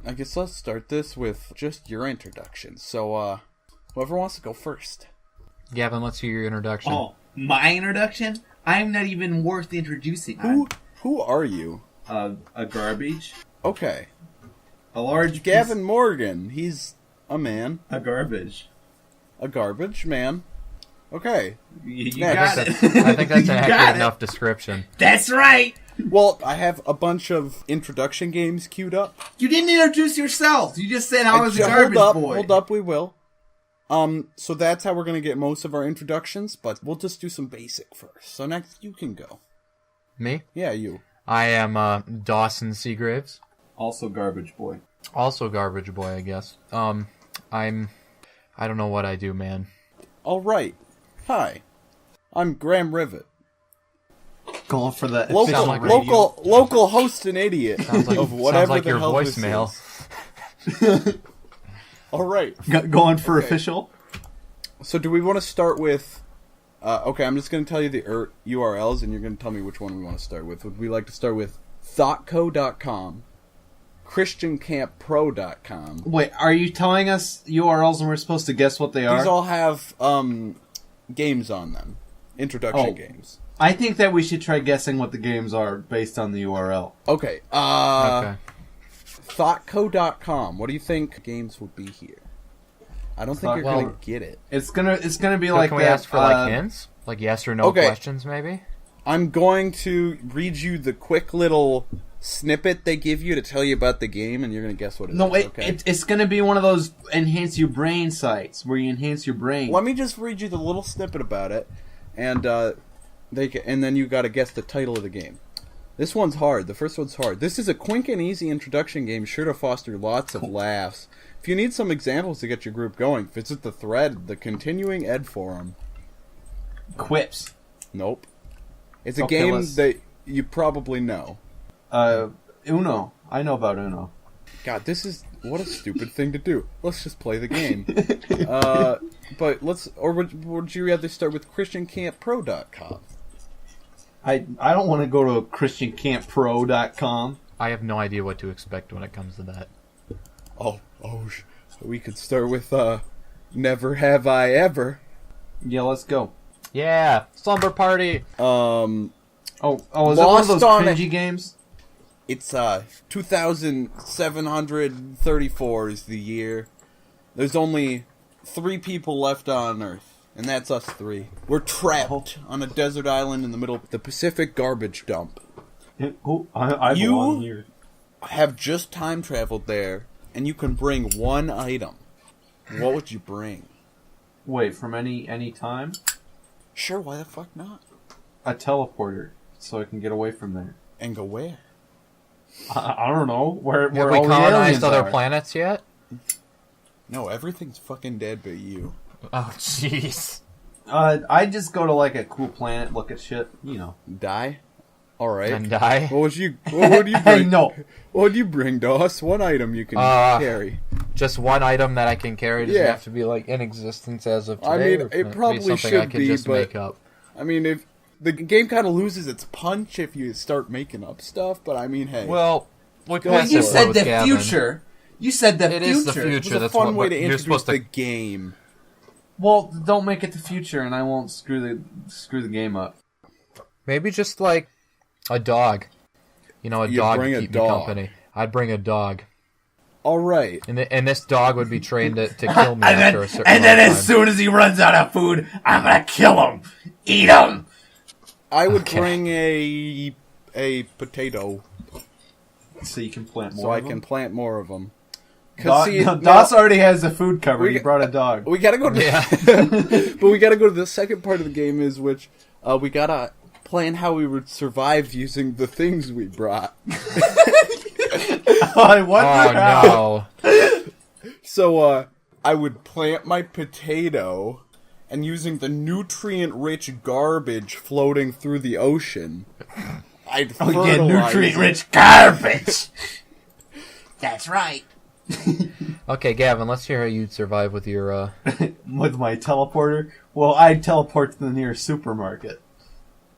I guess let's start this with just your introduction. So, whoever wants to go first. Gavin, let's hear your introduction. Oh, my introduction? I'm not even worth introducing. Who are you? A garbage. Okay. A large Gavin Morgan. He's a man. A garbage. A garbage man. Okay. You Next. got it. I think that's an You got accurate it. enough description. That's right. Well, I have a bunch of introduction games queued up. You didn't introduce yourself. You just said I was a garbage boy. Hold up, we will. So that's how we're going to get most of our introductions, but we'll just do some basic first. So next, you can go. Me? Yeah, you. I am Dawson Seagraves. Also garbage boy. Also garbage boy, I guess. I don't know what I do, man. All right. Hi. I'm Graham Rivet. Going for the Local host and idiot Sounds of whatever like the your hell voicemail. this is. All right. Going for Okay. official. So do we want to start with... okay, I'm just going to tell you the URLs, and you're going to tell me which one we want to start with. Would we like to start with thoughtco.com, christiancamppro.com? Wait, are you telling us URLs and we're supposed to guess what they are? These all have games on them. Introduction games. I think that we should try guessing what the games are based on the URL. Okay. Okay. Thoughtco.com. What do you think games would be here? I don't think you're going to get it. It's gonna be So like can we that, ask for hints? Like yes or no questions, maybe? I'm going to read you the quick little snippet they give you to tell you about the game, and you're going to guess what it is. No, Okay? it's gonna be one of those enhance your brain sites where you enhance your brain. Let me just read you the little snippet about it, and and then you got to guess the title of the game. This one's hard. The first one's hard. This is a quick and easy introduction game sure to foster lots of laughs. If you need some examples to get your group going, visit the thread, the Continuing Ed Forum. Quips. Nope. It's a Okay, game let's- that you probably know. Uno. I know about Uno. God, what a stupid thing to do. Let's just play the game. But would you rather start with christiancamppro.com? I don't want to go to christiancamppro.com. I have no idea what to expect when it comes to that. We could start with Never Have I Ever. Yeah, let's go. Yeah, slumber party. Is that one of Lost those on cringy games? It's 2734 is the year. There's only 3 people left on Earth, and that's us 3. We're trapped on a desert island in the middle of the Pacific garbage dump. I belong here. Have just time traveled there, and you can bring one item. What would you bring? Wait, from any time? Sure, why the fuck not? A teleporter, so I can get away from there. And go where? I don't know. Where Have we all the aliens colonized other are. planets yet? No, everything's fucking dead but you. Oh, jeez. I'd just go to like a cool planet, look at shit, you know. Die? Alright. And die? What would you bring? No. What would you bring, Doss? One item you can carry. Just one item that I can carry? Does it Yeah. have to be like in existence as of today? I mean, or can it probably be something should I can be, just but make up? I mean, if the game kind of loses its punch if you start making up stuff, but I mean, hey. Well, Well, pass you it said with the Gavin. future. You said the It future. is the it future. was a That's fun what way to you're introduce supposed the to. game. Well, don't make it the future, and I won't screw the game up. Maybe just like a dog. You know, a You'd dog bring to a keep dog. me company. I'd bring a dog. All right. And this dog would be trained to kill me And after a certain then amount of as time. soon as he runs out of food, I'm gonna kill him, eat him. I would Okay. bring a potato So you can plant more. so I of can them? plant more of them. Doss already has the food covered. He brought a dog. We gotta go to Yeah. but we gotta go to the second part of the game is which we gotta plan how we would survive using the things we brought. I wonder how. Oh no! So I would plant my potato, and using the nutrient-rich garbage floating through the ocean, I'd fertilize nutrient-rich garbage. That's right. Okay, Gavin, let's hear how you'd survive with your. With my teleporter, well, I'd teleport to the nearest supermarket.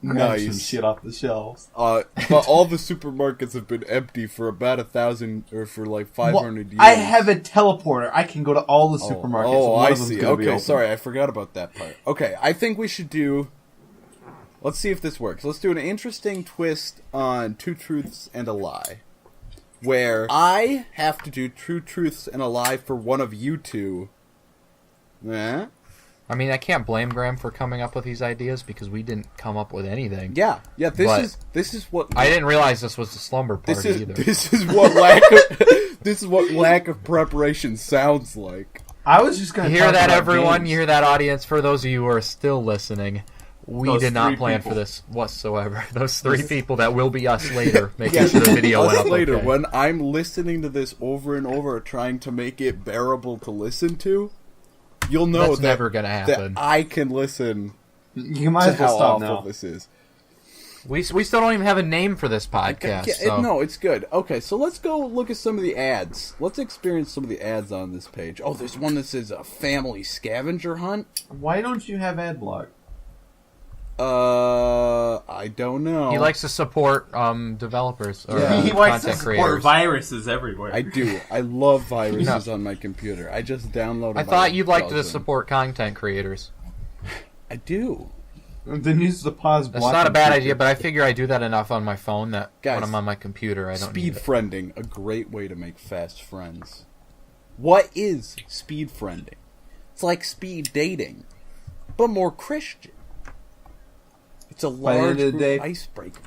Grab some Nice. shit off the shelves. But all the supermarkets have been empty for about 1,000 or for like 500 years. I have a teleporter. I can go to all the supermarkets. Oh, and one I of them's see. gonna be Okay, open. sorry, I forgot about that part. Okay, I think we should do. Let's see if this works. Let's do an interesting twist on Two Truths and a Lie, where I have to do two truths and a lie for one of you two. Eh? I mean, I can't blame Graham for coming up with these ideas because we didn't come up with anything. Yeah. But This is what I didn't realize this was the slumber party either. This is what lack of preparation sounds like. I was just going You to hear that, everyone? You hear that, audience? For those of you who are still listening, we Those did not three plan people. for this whatsoever. Those three people that will be us later, making sure the video went Us up later, okay. when I'm listening to this over and over, trying to make it bearable to listen to, you'll know That's that, never gonna happen. that I can listen You might to as well how stop awful now. this is. We still don't even have a name for this podcast. So. No, it's good. Okay, so let's go look at some of the ads. Let's experience some of the ads on this page. Oh, there's one that says a family scavenger hunt. Why don't you have ad block? I don't know. He likes to support developers or Yeah. He likes to content support creators. viruses everywhere. I do. I love viruses on my computer. I just downloaded. I my thought you'd like to browser. support content creators. I do. Then use the pause That's block. not a bad idea, but I figure I do that enough on my phone that Guys, when I'm on my computer, I don't Speed need it. friending, a great way to make fast friends. What is speed friending? It's like speed dating, but more Christian. It's a the large end of the group day- icebreaker.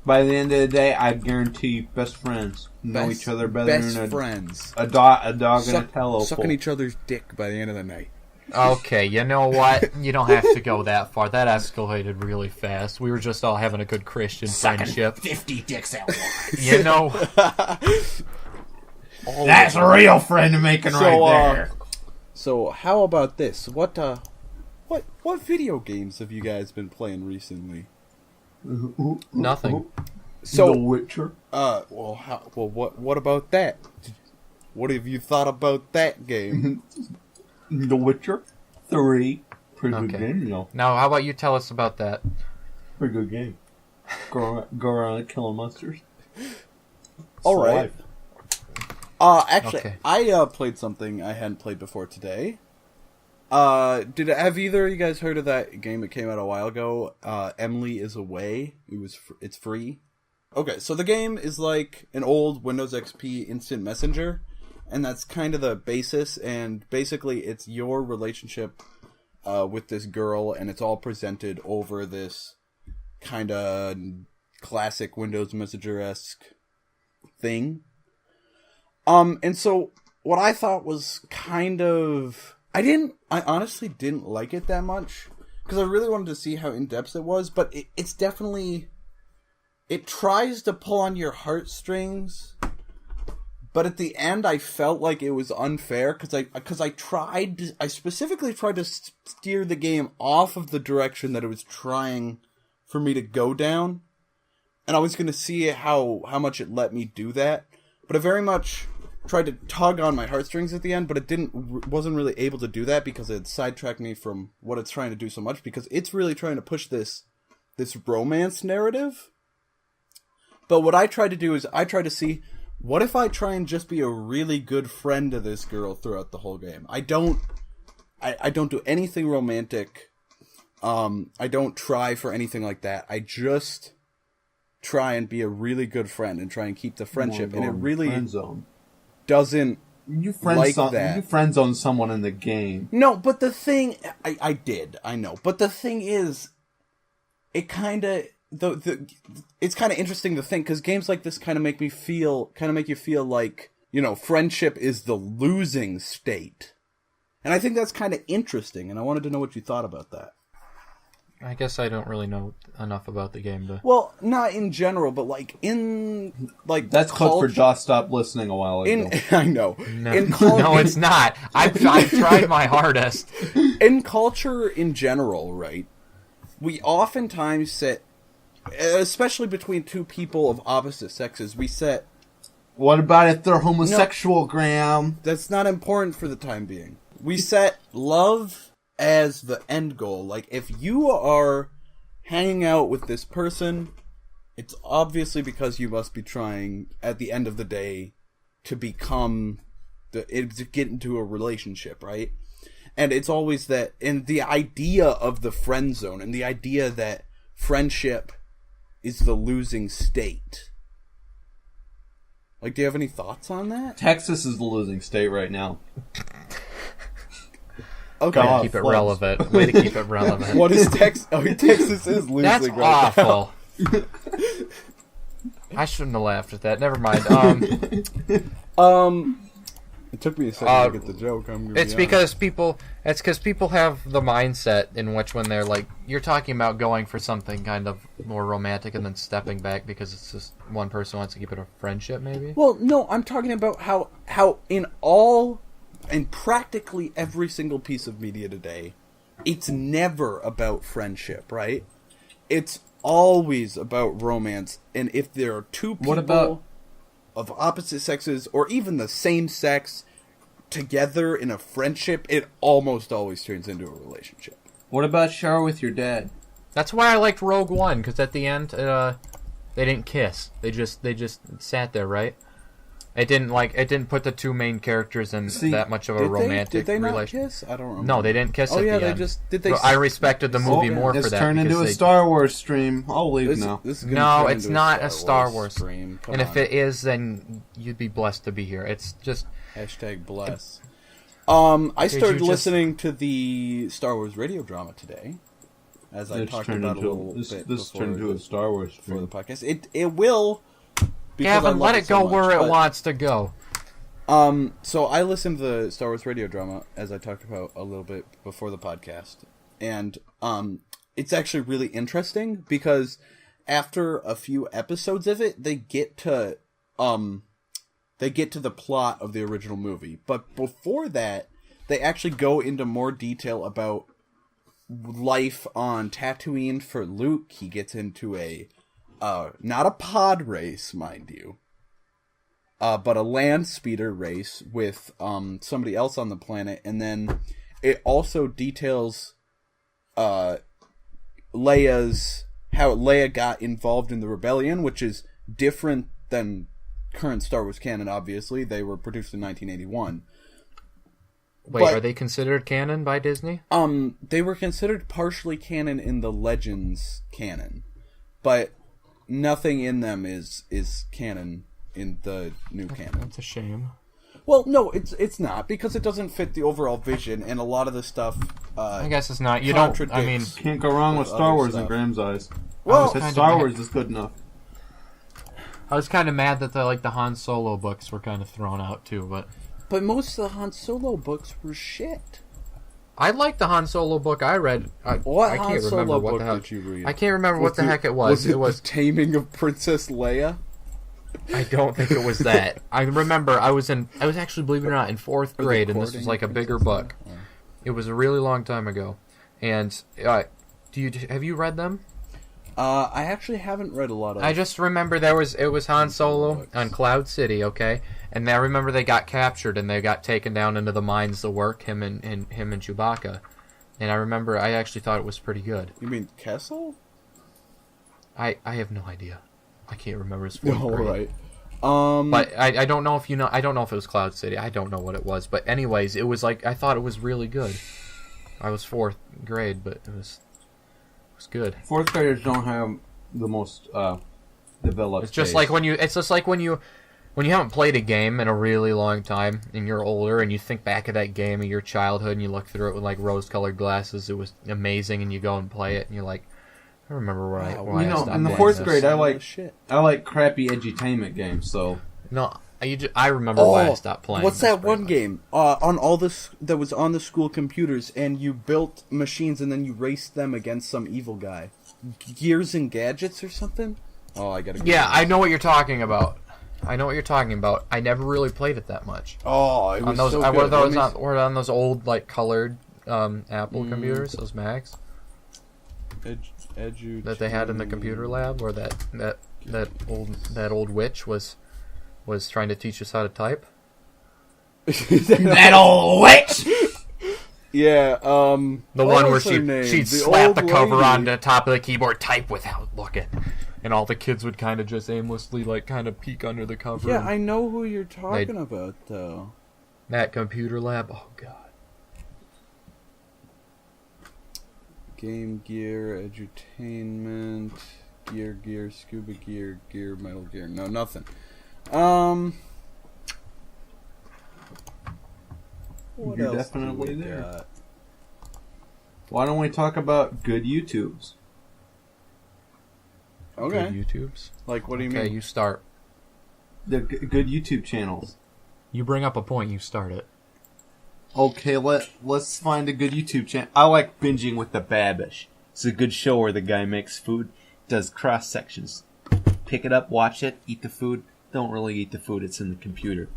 By the end of the day, I guarantee you, best friends know Best- each other better best than friends. a dog and a telephone. Sucking each other's dick by the end of the night. Okay, you know what? You don't have to go that far. That escalated really fast. We were just all having a good Christian friendship. 50 dicks at once. You know, That's a real friend making right there. So how about this? What video games have you guys been playing recently? Nothing. So The Witcher. what about that? What have you thought about that game? The Witcher 3. Pretty good Okay. game, you know. Now, how about you tell us about that? Pretty good game. Go around killing monsters. All It's right. life. Actually, Okay. I played something I hadn't played before today. Have either of you guys heard of that game that came out a while ago? Emily is Away. It's free. Okay, so the game is like an old Windows XP instant messenger, and that's kind of the basis. And basically, it's your relationship with this girl, and it's all presented over this kind of classic Windows Messenger-esque thing. And so what I thought was kind of... I honestly didn't like it that much, because I really wanted to see how in-depth it was, but it's definitely... It tries to pull on your heartstrings, but at the end I felt like it was unfair, because I specifically tried to steer the game off of the direction that it was trying for me to go down, and I was going to see how much it let me do that, but it very much tried to tug on my heartstrings at the end, but it wasn't really able to do that because it sidetracked me from what it's trying to do so much, because it's really trying to push this romance narrative. But what I tried to do is I tried to see, what if I try and just be a really good friend to this girl throughout the whole game? I don't do anything romantic. I don't try for anything like that. I just try and be a really good friend and try and keep the friendship. And it really Friend zone. doesn't You that. friend zone someone in the game. No, but the thing... I did, I know. But the thing is, it kind of... it's kind of interesting to think, because games like this kind of make you feel like, friendship is the losing state. And I think that's kind of interesting, and I wanted to know what you thought about that. I guess I don't really know enough about the game to... Well, not in general, but That's code for Josh stopped listening a while ago. I know. No, In no, it's not. I've tried my hardest. In culture in general, right? We oftentimes set, especially between two people of opposite sexes, we set... What about if they're homosexual, Graham? That's not important for the time being. We set love as the end goal. Like, if you are hanging out with this person, it's obviously because you must be trying, at the end of the day, to to get into a relationship, right? And it's always that, and the idea of the friend zone, and the idea that friendship is the losing state. Like, do you have any thoughts on that? Texas is the losing state right now. Okay. Way to keep it relevant. Way to keep it relevant. What is Texas? Oh, Texas is losing That's right awful. I shouldn't have laughed at that. Never mind. It took me a second to get the joke. It's because people have the mindset in which when they're like, you're talking about going for something kind of more romantic and then stepping back because it's just one person wants to keep it a friendship, maybe? Well, no, I'm talking about how in practically every single piece of media today, it's never about friendship, right? It's always about romance. And if there are two people of opposite sexes, or even the same sex, together in a friendship, it almost always turns into a relationship. What about Shower with Your Dad? That's why I liked Rogue One, because at the end, they didn't kiss. They just sat there, right? It didn't put the two main characters in that much of a romantic Did they not relationship. kiss? I don't remember. No, they didn't kiss at the end. Did they? I respected the movie more for It's that. turned into a Star Wars stream. I'll leave now. No, it's not a Star Wars stream. And if it is, then you'd be blessed to be here. It's just #bless. I started listening to the Star Wars radio drama today, as I talked about a little bit. This turned into a Star Wars for stream. the podcast. It will. Gavin, let it go where it wants to go. So I listened to the Star Wars radio drama, as I talked about a little bit before the podcast, and it's actually really interesting because after a few episodes of it, they get to the plot of the original movie. But before that, they actually go into more detail about life on Tatooine for Luke. He gets into not a pod race, mind you, but a land speeder race with somebody else on the planet, and then it also details how Leia got involved in the rebellion, which is different than current Star Wars canon. Obviously, they were produced in 1981. Wait, are they considered canon by Disney? They were considered partially canon in the Legends canon, but nothing in them is canon in the new canon. That's a shame. Well, no, it's not, because it doesn't fit the overall vision, and a lot of the stuff. I guess it's not. You don't. I mean, can't go wrong with Star Wars in Graham's eyes. Well, Star Wars is good enough. I was kind of mad that the Han Solo books were kind of thrown out too, but most of the Han Solo books were shit. I liked the Han Solo book I read. I can't remember what the heck. Did you read? I can't remember what the heck it was. It was The Taming of Princess Leia. I don't think it was that. I remember I was actually, believe it or not, in 4th grade, and this was like a bigger book. It was a really long time ago. And have you read them? I actually haven't read a lot of. I just remember it was Han Solo on Cloud City, okay, and I remember they got captured and they got taken down into the mines to work, him and Chewbacca, and I remember I actually thought it was pretty good. You mean Kessel? I have no idea. I can't remember his 4th grade. Right. But I don't know if you know. I don't know if it was Cloud City. I don't know what it was. But anyways, it was like I thought it was really good. I was 4th grade, but it was good. 4th graders don't have the most developed. It's just like when you haven't played a game in a really long time and you're older and you think back of that game of your childhood and you look through it with like rose-colored glasses. It was amazing, and you go and play it and you're like, I remember why I stopped in the playing 4th this. grade, I like crappy edutainment games. So No, I remember why I stopped playing. What's that one game on all this that was on the school computers, and you built machines and then you raced them against some evil guy? Gears and Gadgets or something? Oh, I gotta. Yeah, I know what you're talking about. I never really played it that much. Oh, it was so good. Were on those old like colored Apple computers, those Macs that they had in the computer lab, where that old witch was trying to teach us how to type. that old witch. Yeah, The what one where was her name? she'd The slap old the cover lady. on the top of the keyboard, type without looking. And all the kids would kind of just aimlessly, like, kind of peek under the cover. Yeah, and I know who you're talking about, though. that computer lab, oh, God. Game Gear, Edutainment, Gear, Scuba Gear, Metal Gear. No, nothing. What You're else definitely do we there. got? Why don't we talk about good YouTubes? Okay. Good YouTubes. Like, what do you Okay, mean? you start. The good YouTube channels. You bring up a point, you start it. Okay, let's find a good YouTube channel. I like Binging with the Babish. It's a good show where the guy makes food, does cross sections. Pick it up, watch it, eat the food. Don't really eat the food; it's in the computer.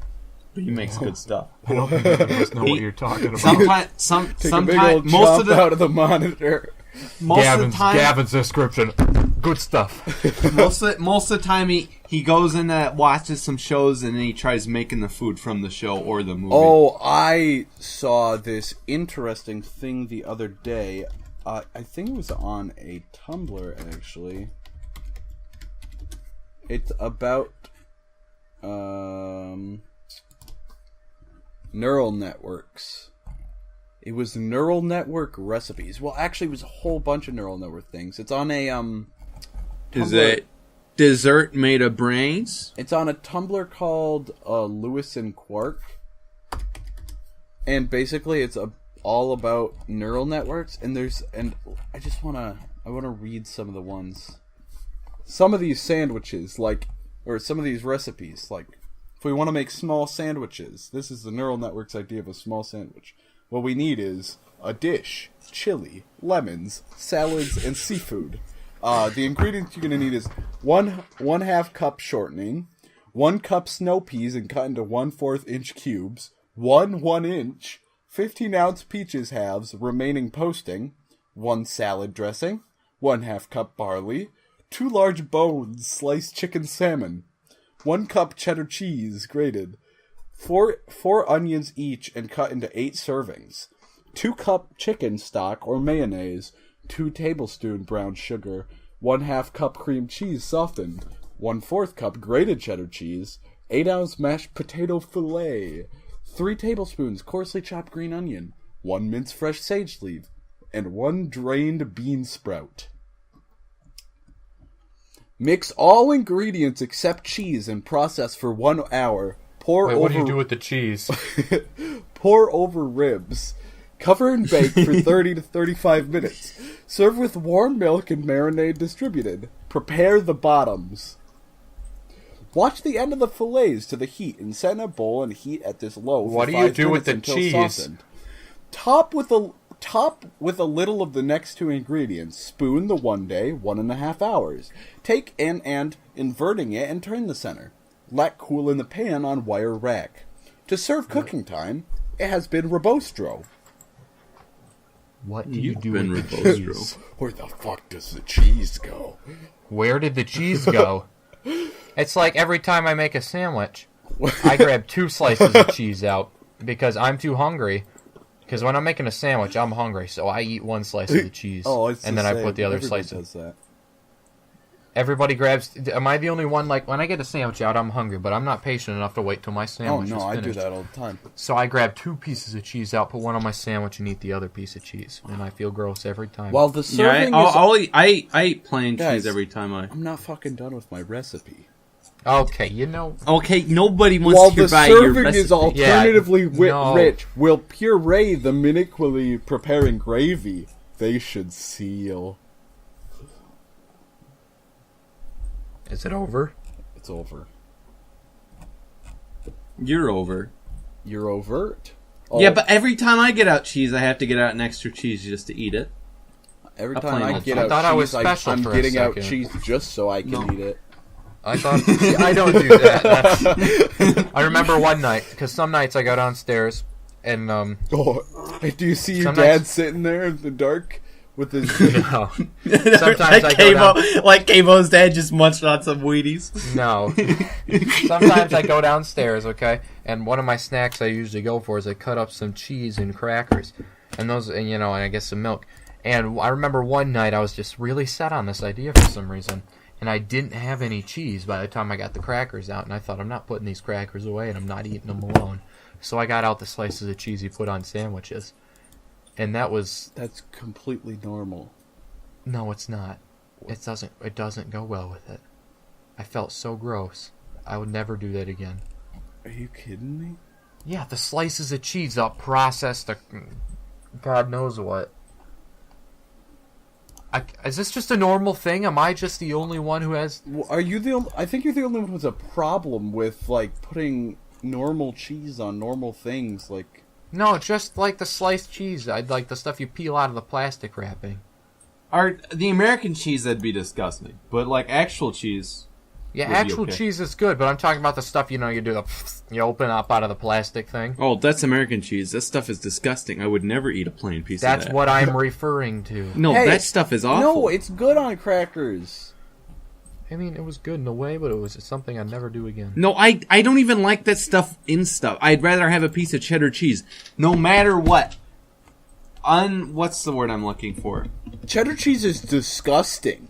But he makes good stuff. I don't think any of us know what you're talking about. Take a big old most of chomp the out of the monitor. most of the time, Gavin's description. Good stuff. most of the time he goes in and watches some shows and then he tries making the food from the show or the movie. Oh, I saw this interesting thing the other day. I think it was on a Tumblr, actually. It's about neural networks. It was neural network recipes. Well, actually, it was a whole bunch of neural network things. It's on a Is Tumblr. it dessert made of brains? It's on a Tumblr called Lewis and Quark, and basically it's all about neural networks. And I wanna read some of the ones. Some of these sandwiches, or some of these recipes, if we want to make small sandwiches, this is the neural network's idea of a small sandwich. What we need is a dish, chili, lemons, salads, and seafood. The ingredients you're going to need is one half cup shortening, 1 cup snow peas and cut into 1/4 inch cubes, 1 inch, 15-ounce peaches halves, remaining posting, 1 salad dressing, 1/2 cup barley, 2 large bones sliced chicken salmon, 1 cup cheddar cheese grated, 4 onions each and cut into 8 servings, 2 cup chicken stock or mayonnaise, 2 tablespoon brown sugar, 1/2 cup cream cheese softened, 1/4 cup grated cheddar cheese, 8-ounce mashed potato fillet, 3 tablespoons coarsely chopped green onion, 1 minced fresh sage leaf, and 1 drained bean sprout. Mix all ingredients except cheese and process for 1 hour. Wait, what do you do with the cheese? Pour over ribs. Cover and bake for 30 to 35 minutes. Serve with warm milk and marinade distributed. Prepare the bottoms. Watch the end of the fillets to the heat and set in a bowl and heat at this low for What do 5 you do with minutes the until cheese? softened. Top with a little of the next 2 ingredients. Spoon the 1 day, 1.5 hours. Take and inverting it and turn the center. Let cool in the pan on wire rack. To serve cooking time, it has been Robostro. What do you do been with the Robostro. cheese? Where the fuck does the cheese go? Where did the cheese go? It's like every time I make a sandwich, I grab 2 slices of cheese out because I'm too hungry. Because when I'm making a sandwich, I'm hungry, so I eat 1 slice of the cheese, and then I put the other slice. Does that. Everybody grabs. Am I the only one? Like when I get a sandwich out, I'm hungry, but I'm not patient enough to wait till my Oh sandwich no, is I finished. do that all the time. So I grab 2 pieces of cheese out, put one on my sandwich, and eat the other piece of cheese, and I feel gross every time. While the Yeah, serving I eat plain Guys, cheese every time I. I'm not fucking done with my recipe. okay, you know. Okay, nobody wants While to hear the about your serving recipe. is alternatively no. rich, will puree the minutely preparing gravy. They should seal. Is it over? It's over. You're over. You're overt. Oh, Yeah, but every time I get out cheese, I have to get out an extra cheese just to eat it. every a time plain I old get cheese. out I thought I was cheese, special I'm for a getting out second. cheese just so I can eat it. I thought I don't do that. That's- I remember one night because some nights I go downstairs and Oh, hey, do you see your Some dad nights- sitting there in the dark with his? no. Sometimes I go down. like Cavo's dad just munched on some Wheaties. No. Sometimes I go downstairs, okay, and one of my snacks I usually go for is I cut up some cheese and crackers. and and I guess some milk. And I remember one night I was just really set on this idea for some reason, and I didn't have any cheese by the time I got the crackers out, and I thought, I'm not putting these crackers away, and I'm not eating them alone. So I got out the slices of cheese you put on sandwiches, and that's completely normal. No, it's not. It doesn't go well with it. I felt so gross. I would never do that again. Are you kidding me? Yeah, the slices of cheese up processed, God knows what. Is this just a normal thing? Am I just the only one who has... Are you the only... I think you're the only one who has a problem with, like, putting normal cheese on normal things, like... No, just like the sliced cheese. I'd like the stuff you peel out of the plastic wrapping. The American cheese, that'd be disgusting. But, like, actual cheese... Yeah, actual cheese is good, but I'm talking about the stuff, you do you open up out of the plastic thing. Oh, that's American cheese. That stuff is disgusting. I would never eat a plain piece of that. That's what I'm referring to. No, hey, that stuff is awful. No, it's good on crackers. I mean, it was good in a way, but it was something I'd never do again. No, I don't even like that stuff in stuff. I'd rather have a piece of cheddar cheese, no matter what. What's the word I'm looking for? Cheddar cheese is disgusting.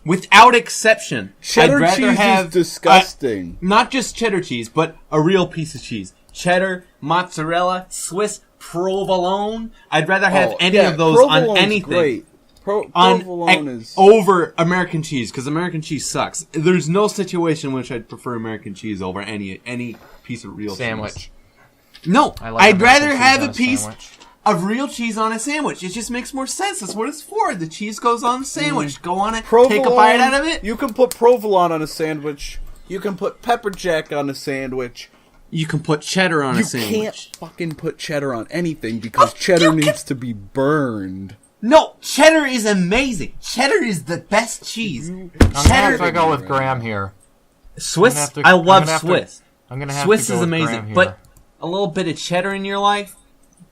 Without exception. Cheddar cheese is disgusting. Not just cheddar cheese, but a real piece of cheese. Cheddar, mozzarella, Swiss, provolone. I'd rather have any of those on anything. Great. Provolone is... Over American cheese, because American cheese sucks. There's no situation in which I'd prefer American cheese over any piece of real sandwich. Cheese. No, I'd rather have a piece of real cheese on a sandwich. It just makes more sense. That's what it's for. The cheese goes on the sandwich. Go on it, take a bite out of it. You can put provolone on a sandwich. You can put pepper jack on a sandwich. You can put cheddar on a sandwich. You can't fucking put cheddar on anything because cheddar needs to be burned. No, cheddar is amazing. Cheddar is the best cheese. I'm gonna have to go with Graham here. Swiss? I love Swiss. I'm gonna have Swiss to go is with amazing, Graham here. but a little bit of cheddar in your life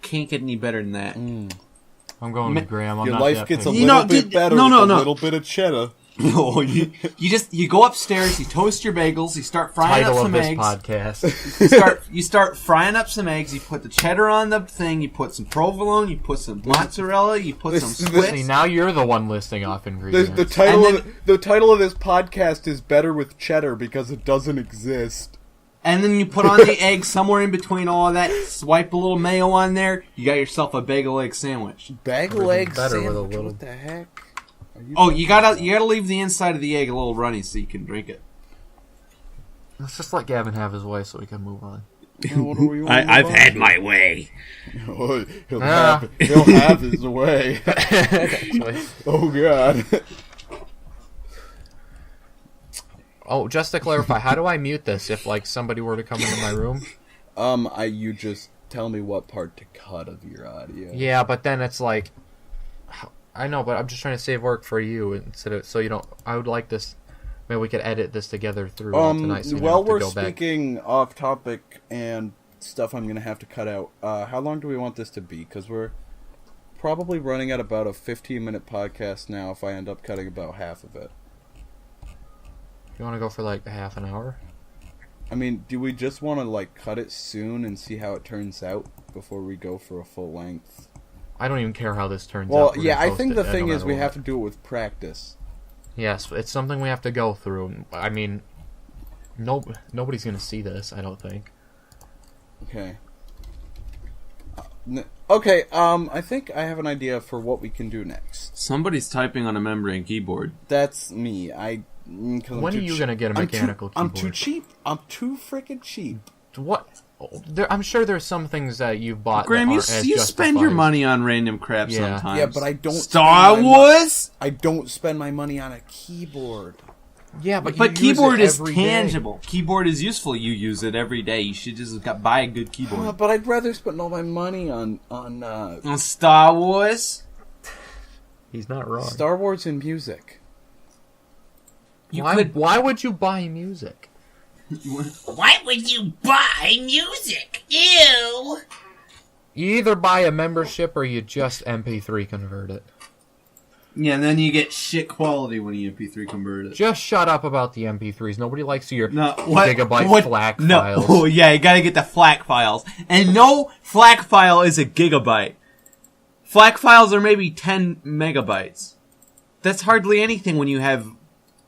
can't get any better than that. I'm going with Graham. Your life gets a picky. little bit better with a little bit of cheddar. No, you go upstairs, you toast your bagels, you start frying up some eggs. Podcast. You start frying up some eggs, you put the cheddar on the thing, you put some provolone, you put some mozzarella, you put some Swiss. See, now you're the one listing off ingredients. The title of this podcast is Better with Cheddar because it doesn't exist. And then you put on the egg somewhere in between all of that, swipe a little mayo on there, you got yourself a bagel egg sandwich. Bagel egg better sandwich? with a little... What the heck? You gotta leave the inside of the egg a little runny so you can drink it. Let's just let Gavin have his way so we can move on. I've had my way. He'll have his way. Oh, God. Oh, just to clarify, how do I mute this if, like, somebody were to come into my room? You just tell me what part to cut of your audio. Yeah, but then it's like... I know, but I'm just trying to save work for you instead of... So you don't... I would like this... Maybe we could edit this together through tonight so you don't have to go back. Speaking off topic and stuff I'm going to have to cut out, how long do we want this to be? Because we're probably running at about a 15-minute podcast now if I end up cutting about half of it. You want to go for like a half an hour? I mean, do we just want to like cut it soon and see how it turns out before we go for a full length? I don't even care how this turns out. Well, yeah, I think the thing is we have to do it with practice. Yes, it's something we have to go through. I mean, nobody's going to see this, I don't think. Okay. Okay, I think I have an idea for what we can do next. Somebody's typing on a membrane keyboard. That's me. When are you going to get a mechanical keyboard? I'm too cheap. I'm too freaking cheap. What? I'm sure there's some things that you've bought. Graham, that you aren't as spend justified. your money on random crap sometimes. Yeah, but I don't. Star Wars. I don't spend my money on a keyboard. Yeah, but keyboard is every tangible. day. Keyboard is useful. You use it every day. You should just buy a good keyboard. But I'd rather spend all my money on Star Wars. He's not wrong. Star Wars and music. Why would you buy music? Why would you buy music? Ew! You either buy a membership or you just MP3 convert it. Yeah, and then you get shit quality when you MP3 convert it. Just shut up about the MP3s. Nobody likes your gigabyte FLAC no. files. Oh, yeah, you gotta get the FLAC files. And no FLAC file is a gigabyte. FLAC files are maybe 10 megabytes. That's hardly anything when you have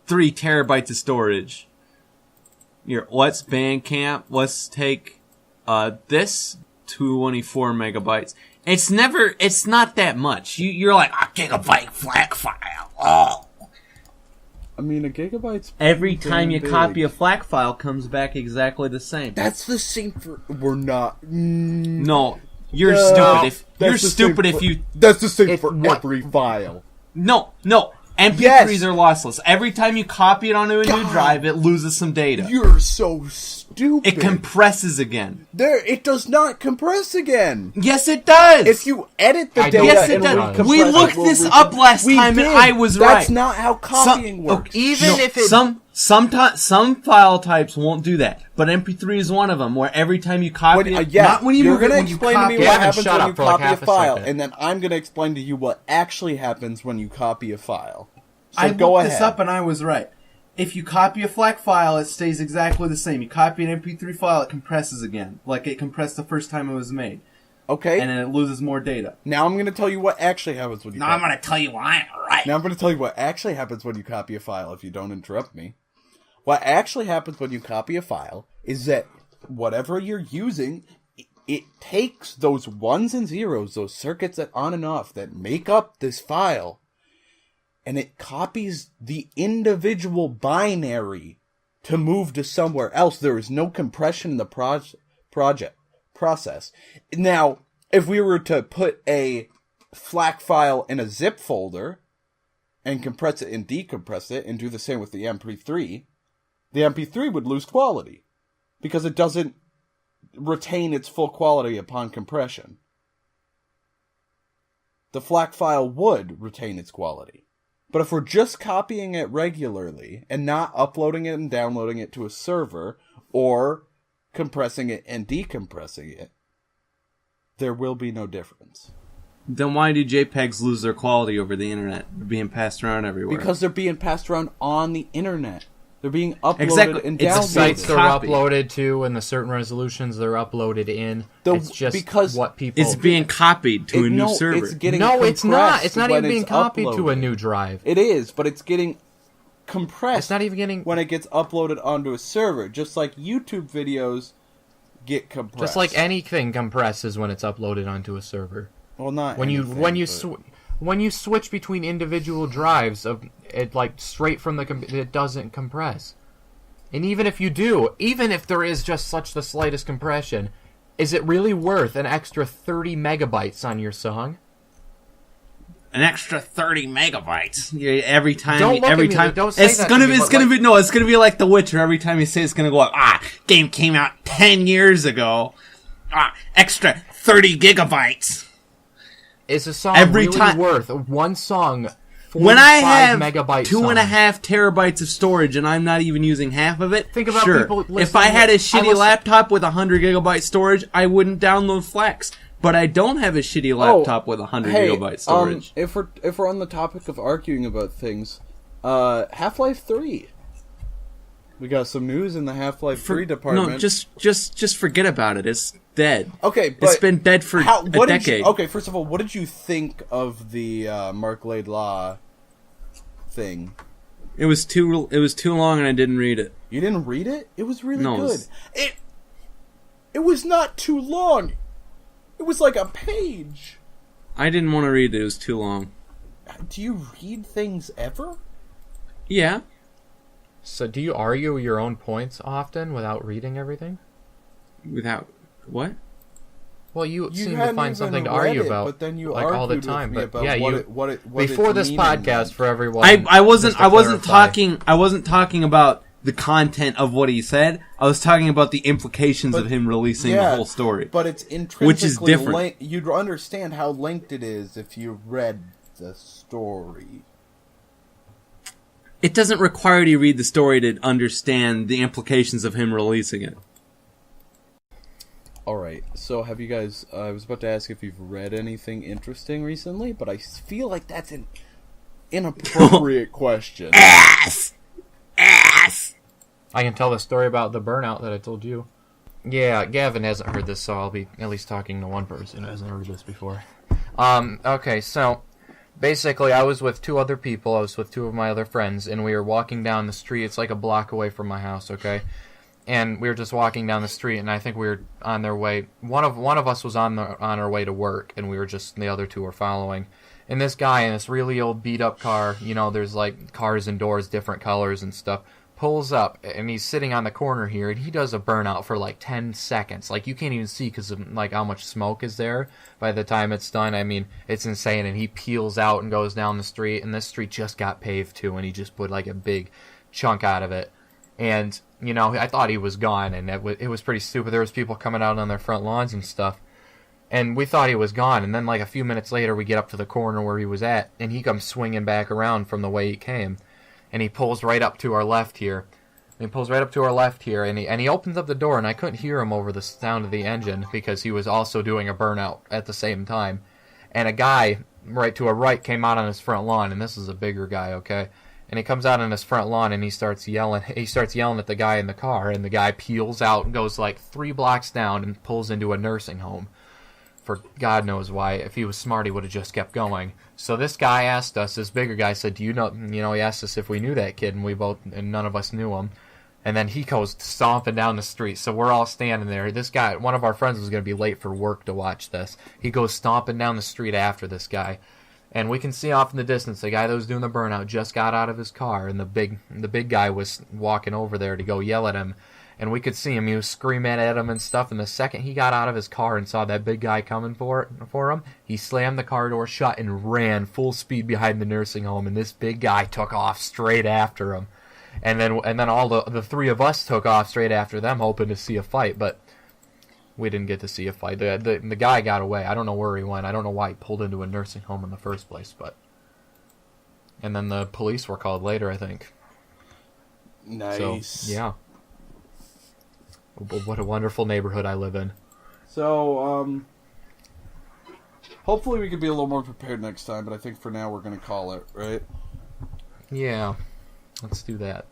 3 terabytes of storage. Here, let's Bandcamp. Let's take this 24 megabytes. It's not that much. You're like, a gigabyte FLAC file. Oh. I mean, a gigabyte's Every time you big. copy a FLAC file, comes back exactly the same. That's the same for. We're not. No, you're No, stupid. You're stupid if you. That's the same for what- every file. No. MP3s Yes. are lossless. Every time you copy it onto a new drive, it loses some data. You're so stupid. It compresses again. It does not compress again. Yes, it does. If you edit the I data, don't Yes, it and does. recompress We it, looked we'll this recom- up last We time, did. and I was right. That's not how copying works. Even if it Some file types won't do that, but MP3 is one of them. Where every time you copy it, not when you you're move it, going to when you explain to me copy what it. happens shut when up you for like copy a half a file, second. and then I'm going to explain to you what actually happens when you copy a file. So I go looked ahead. this up and I was right. If you copy a FLAC file, it stays exactly the same. You copy an MP3 file, it compresses again, like it compressed the first time it was made, Okay. and then it loses more data. Now I'm going to tell you what actually happens when you. Now copy. I'm gonna tell you why I'm right. Now I'm going to tell you what actually happens when you copy a file. If you don't interrupt me, what actually happens when you copy a file is that whatever you're using, it takes those ones and zeros, those circuits that on and off that make up this file, and it copies the individual binary to move to somewhere else. There is no compression in the process. Now, if we were to put a FLAC file in a zip folder and compress it and decompress it and do the same with the MP3 would lose quality because it doesn't retain its full quality upon compression. The FLAC file would retain its quality. But if we're just copying it regularly and not uploading it and downloading it to a server or compressing it and decompressing it, there will be no difference. Then why do JPEGs lose their quality over the internet? They're being passed around everywhere. Because they're being passed around on the internet. They're being uploaded Exactly. and It's a the sites downloaded. they're copy. uploaded to and the certain resolutions they're uploaded in. It's just because what people. it's being copied to a new server. It's getting no, it's not. compressed It's not when even being it's copied to a uploaded. new drive. It is, but it's getting compressed. It's not even getting. when it gets uploaded onto a server, just like YouTube videos get compressed. Just like anything compresses when it's uploaded onto a server. well, not When anything, but- when you switch between individual drives of it, like straight from the it doesn't compress. And even if you do, even if there is just such the slightest compression, is it really worth an extra 30 megabytes on your song? An extra 30 megabytes. Yeah, every time. Don't look every at me, time. don't say it's that gonna to be. me, It's but gonna like- be. No, it's gonna be like The Witcher. Every time you say, it's gonna go up. Game came out 10 years ago. Extra 30 gigabytes. Is a song Every really time- worth one song? When I 45 have megabyte 2.5 terabytes of storage and I'm not even using half of it, Think about sure. people If I had a listening- shitty laptop with 100 gigabyte storage, I wouldn't download FLACs. But I don't have a shitty laptop with 100 gigabyte storage. If we're on the topic of arguing about things, Half-Life 3. We got some news in the Half-Life 3 department. No, just forget about it. It's dead. Okay, but It's been dead for a what did decade. okay, first of all, what did you think of the Mark Laidlaw thing? It was too long and I didn't read it. You didn't read it? It was really No, it good. was- It was not too long. It was like a page. I didn't want to read it. It was too long. Do you read things ever? Yeah. So do you argue your own points often without reading everything? Without what? Well, you seem to hadn't find even something to read argue it, about, but then you like all the argued with time. me But about yeah, what before its this meaning podcast meant. for everyone. I wasn't just to clarify. I wasn't talking about the content of what he said. I was talking about the implications of him releasing the whole story. But it's intrinsically Which is different. linked. You'd understand how linked it is if you read the story. It doesn't require you to read the story to understand the implications of him releasing it. Alright, so have you guys... I was about to ask if you've read anything interesting recently, but I feel like that's an inappropriate question. Ass! I can tell the story about the burnout that I told you. Yeah, Gavin hasn't heard this, so I'll be at least talking to one person who hasn't heard this before. Okay, so basically I was with two other people. I was with two of my other friends, and we were walking down the street. It's like a block away from my house, okay? And we were just walking down the street, and I think we were on their way. One of us was on our way to work, and we were just the other two were following. And this guy in this really old beat up car, you know, there's like cars and doors, different colors and stuff, pulls up, and he's sitting on the corner here, and he does a burnout for like 10 seconds. Like, you can't even see because of like how much smoke is there by the time it's done. I mean, it's insane. And he peels out and goes down the street, and this street just got paved too, and he just put like a big chunk out of it. And, you know, I thought he was gone, and it was pretty stupid. There was people coming out on their front lawns and stuff. And we thought he was gone, and then like a few minutes later we get up to the corner where he was at, and he comes swinging back around from the way he came. And he pulls right up to our left here. And he opens up the door, and I couldn't hear him over the sound of the engine because he was also doing a burnout at the same time. And a guy right to our right came out on his front lawn, and this is a bigger guy, okay? And he comes out on his front lawn, and he starts yelling at the guy in the car, and the guy peels out and goes like 3 blocks down and pulls into a nursing home. For God knows why. If he was smart, he would have just kept going. So this guy asked us, this bigger guy said, do you know, he asked us if we knew that kid, and none of us knew him. And then he goes stomping down the street. So we're all standing there. This guy, one of our friends was going to be late for work to watch this. He goes stomping down the street after this guy. And we can see off in the distance, the guy that was doing the burnout just got out of his car, and the big guy was walking over there to go yell at him. And we could see him. He was screaming at him and stuff. And the second he got out of his car and saw that big guy coming for him, he slammed the car door shut and ran full speed behind the nursing home. And this big guy took off straight after him. And then all the 3 of us took off straight after them, hoping to see a fight. But we didn't get to see a fight. The guy got away. I don't know where he went. I don't know why he pulled into a nursing home in the first place. And then the police were called later, I think. Nice. So, yeah. What a wonderful neighborhood I live in. So, hopefully we can be a little more prepared next time, but I think for now we're going to call it, right? Yeah. Let's do that.